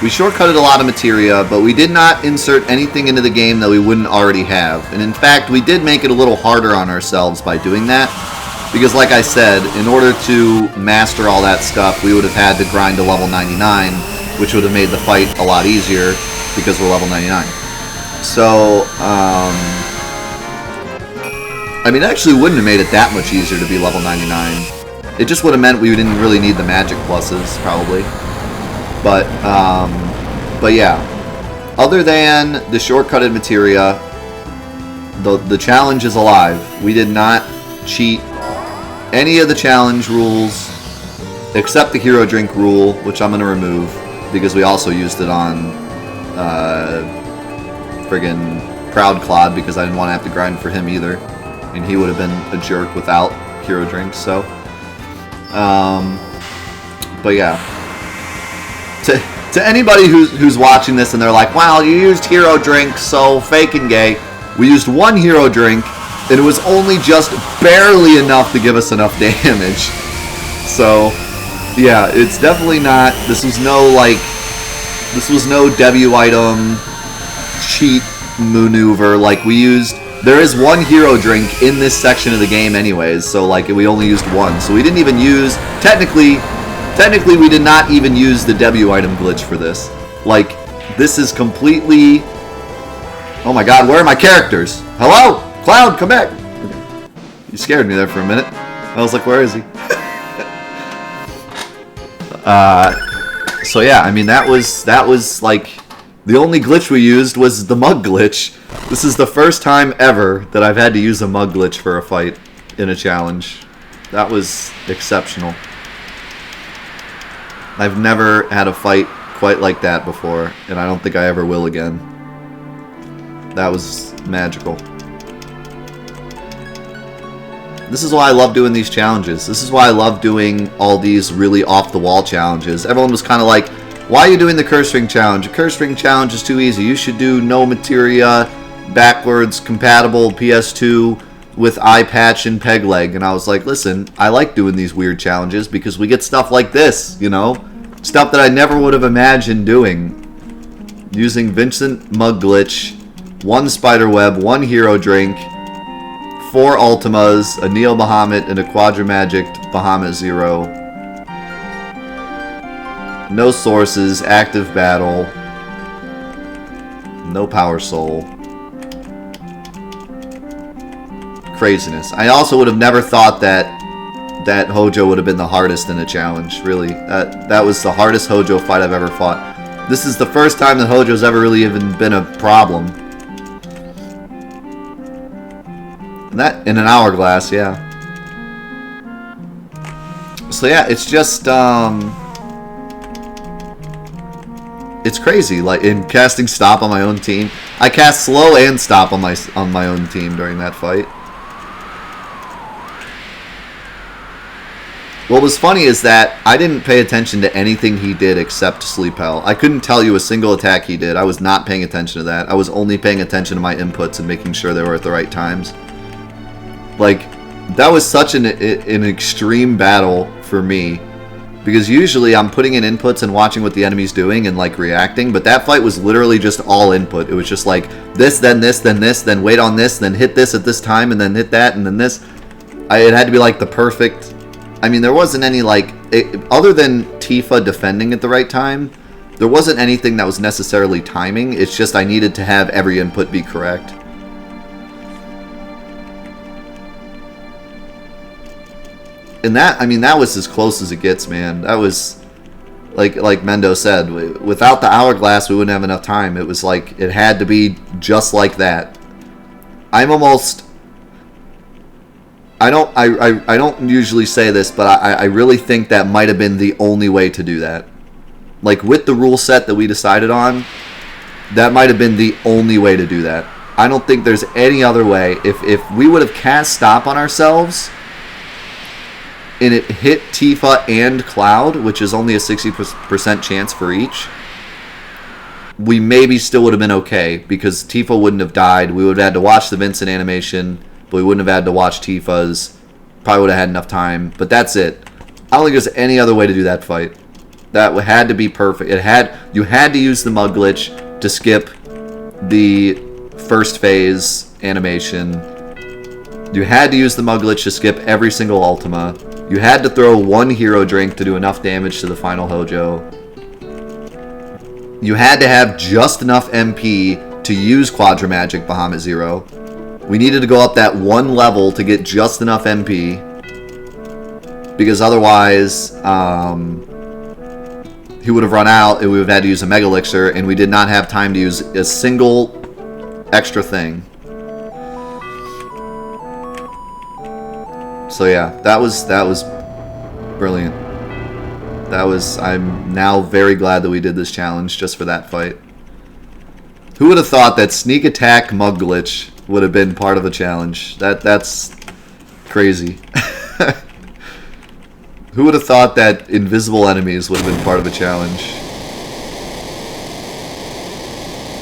We shortcutted a lot of materia, but we did not insert anything into the game that we wouldn't already have. And in fact, we did make it a little harder on ourselves by doing that. Because like I said, in order to master all that stuff, we would have had to grind to level 99, which would have made the fight a lot easier because we're level 99. So, I mean, it actually wouldn't have made it that much easier to be level 99. It just would have meant we didn't really need the magic pluses, probably. But yeah. Other than the shortcutted materia, the challenge is alive. We did not cheat any of the challenge rules, except the hero drink rule, which I'm going to remove, because we also used it on friggin' Proud Clod, because I didn't want to have to grind for him either. And he would have been a jerk without hero drinks, so. But yeah. To anybody who's watching this and they're like, wow, you used hero drink, so fake and gay. We used one hero drink, and it was only just barely enough to give us enough damage. So, yeah, it's definitely not, this was no debut item cheat maneuver. Like, we used, there is one hero drink in this section of the game anyways, so like we only used one. So we didn't even use, technically we did not even use the debut item glitch for this. Like, this is completely, oh my God, where are my characters? Hello? Cloud, come back. You scared me there for a minute. I was like, where is he? So yeah, I mean, that was like, the only glitch we used was the mug glitch. This is the first time ever that I've had to use a mug glitch for a fight in a challenge. That was exceptional. I've never had a fight quite like that before, and I don't think I ever will again. That was magical. This is why I love doing these challenges. This is why I love doing all these really off-the-wall challenges. Everyone was kind of like, why are you doing the curse ring challenge? A curse ring challenge is too easy. You should do no materia, backwards compatible PS2 with eye patch and peg leg. And I was like, listen, I like doing these weird challenges because we get stuff like this, you know? Stuff that I never would have imagined doing. Using Vincent Mug Glitch, 1 spider web, 1 hero drink, 4 Ultimas, a Neo Bahamut, and a Quadramagic Bahamut Zero. No sources, active battle, no power soul. Craziness. I also would have never thought that that Hojo would have been the hardest in a challenge, really. That was the hardest Hojo fight I've ever fought. This is the first time that Hojo's ever really even been a problem. And that in an hourglass, yeah. So yeah, it's just it's crazy. Like in casting stop on my own team, I cast slow and stop on my own team during that fight. What was funny is that I didn't pay attention to anything he did except Sleep Hell. I couldn't tell you a single attack he did. I was not paying attention to that. I was only paying attention to my inputs and making sure they were at the right times. Like, that was such an extreme battle for me. Because usually I'm putting in inputs and watching what the enemy's doing and like reacting. But that fight was literally just all input. It was just like this, then this, then this, then wait on this, then hit this at this time, and then hit that, and then this. It had to be like the perfect... I mean, there wasn't any, like, other than Tifa defending at the right time, there wasn't anything that was necessarily timing. It's just I needed to have every input be correct. And that, I mean, that was as close as it gets, man. That was, like Mendo said, without the hourglass, we wouldn't have enough time. It was like, it had to be just like that. I'm almost... I don't usually say this, but I really think that might have been the only way to do that. Like, with the rule set that we decided on, that might have been the only way to do that. I don't think there's any other way. If we would have cast stop on ourselves, and it hit Tifa and Cloud, which is only a 60% chance for each, we maybe still would have been okay, because Tifa wouldn't have died. We would have had to watch the Vincent animation, but we wouldn't have had to watch Tifa's. Probably would have had enough time, but that's it. I don't think there's any other way to do that fight. That had to be perfect. You had to use the mug glitch to skip the first phase animation. You had to use the mug glitch to skip every single Ultima. You had to throw one hero drink to do enough damage to the final Hojo. You had to have just enough MP to use Quadra Magic Bahamut Zero. We needed to go up that one level to get just enough MP. Because otherwise, he would have run out and we would have had to use a Mega Elixir, and we did not have time to use a single extra thing. So yeah, that was brilliant. I'm now very glad that we did this challenge just for that fight. Who would have thought that sneak attack mug glitch would have been part of a challenge? That's crazy. Who would have thought that invisible enemies would have been part of a challenge?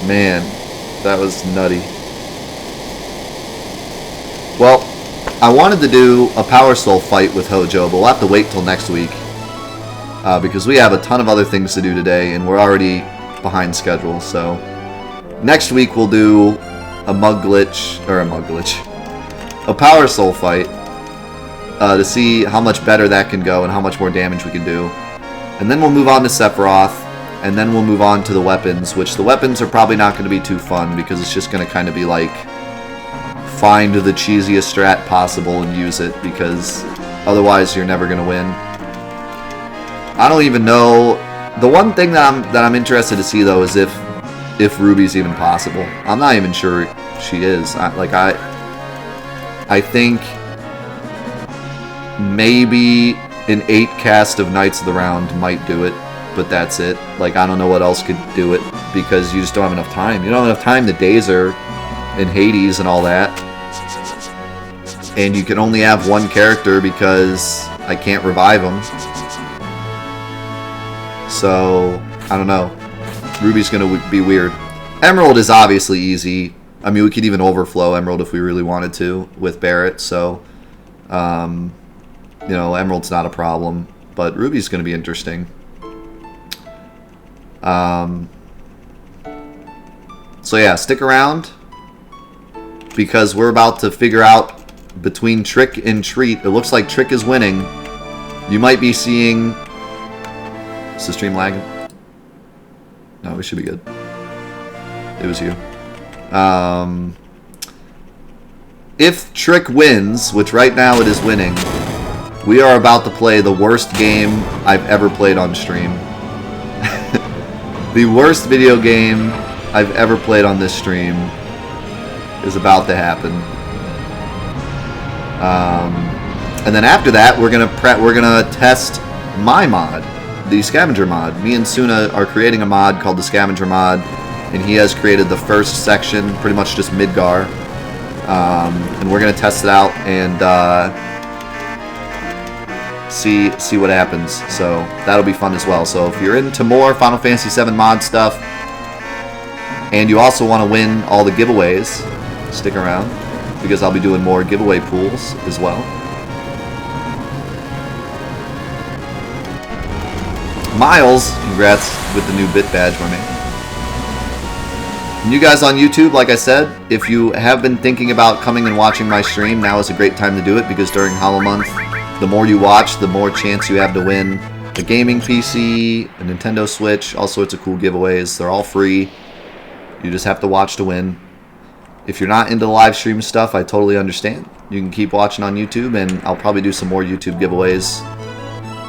Man, that was nutty. Well, I wanted to do a Power Soul fight with Hojo, but we'll have to wait till next week. Because we have a ton of other things to do today, and we're already behind schedule, so... Next week we'll do a Power Soul fight to see how much better that can go and how much more damage we can do. And then we'll move on to Sephiroth, and then we'll move on to the weapons, which the weapons are probably not going to be too fun because it's just going to kind of be like find the cheesiest strat possible and use it, because otherwise you're never going to win. I don't even know. The one thing that I'm interested to see though is if Ruby's even possible. I'm not even sure she is. I think maybe an 8 cast of Knights of the Round might do it, but that's it. Like, I don't know what else could do it because you just don't have enough time. You don't have enough time to Dazer and Hades and all that. And you can only have one character because I can't revive him. So, I don't know. Ruby's going to be weird. Emerald is obviously easy. I mean, we could even overflow Emerald if we really wanted to with Barret. So, you know, Emerald's not a problem. But Ruby's going to be interesting. So yeah, stick around. Because we're about to figure out between Trick and Treat. It looks like Trick is winning. You might be seeing... Is the stream lagging? No, we should be good. It was you. If Trick wins, which right now it is winning, We are about to play the worst game I've ever played on stream. The worst video game I've ever played on this stream is about to happen. And then after that, we're gonna test my mod, the scavenger mod. Me and Suna are creating a mod called the scavenger mod, and he has created the first section, pretty much just Midgar. And we're gonna test it out and see what happens. So that'll be fun as well. So if you're into more Final Fantasy VII mod stuff, and you also want to win all the giveaways, stick around, because I'll be doing more giveaway pools as well. Miles, congrats with the new bit badge, my man. And you guys on YouTube, like I said, if you have been thinking about coming and watching my stream, now is a great time to do it, because during Hollow Month, the more you watch, the more chance you have to win a gaming PC, a Nintendo Switch, all sorts of cool giveaways. They're all free. You just have to watch to win. If you're not into live stream stuff, I totally understand. You can keep watching on YouTube, and I'll probably do some more YouTube giveaways.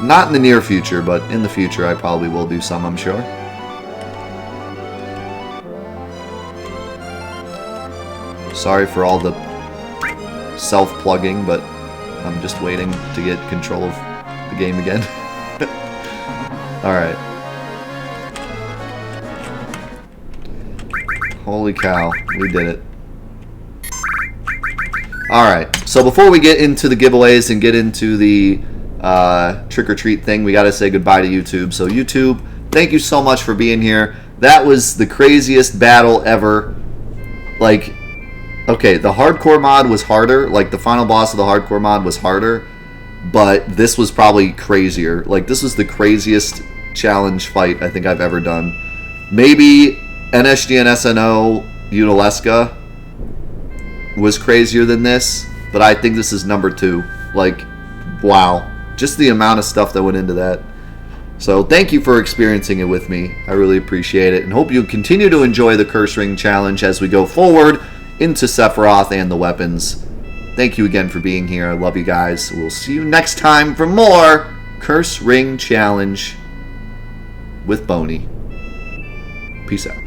Not in the near future, but in the future I probably will do some, I'm sure. Sorry for all the self-plugging, but I'm just waiting to get control of the game again. Alright. Holy cow, we did it. Alright, so before we get into the giveaways and get into the trick-or-treat thing, we gotta say goodbye to YouTube. So YouTube, thank you so much for being here. That was the craziest battle ever. Like, okay, the hardcore mod was harder. Like, the final boss of the hardcore mod was harder, but this was probably crazier. Like, this was the craziest challenge fight I think I've ever done. Maybe NSG and SNO Unalesca was crazier than this, but I think this is number 2. Like, wow. Just the amount of stuff that went into that. So thank you for experiencing it with me. I really appreciate it, and hope you continue to enjoy the Curse Ring Challenge as we go forward into Sephiroth and the weapons. Thank you again for being here. I love you guys. We'll see you next time for more Curse Ring Challenge with Boney. Peace out.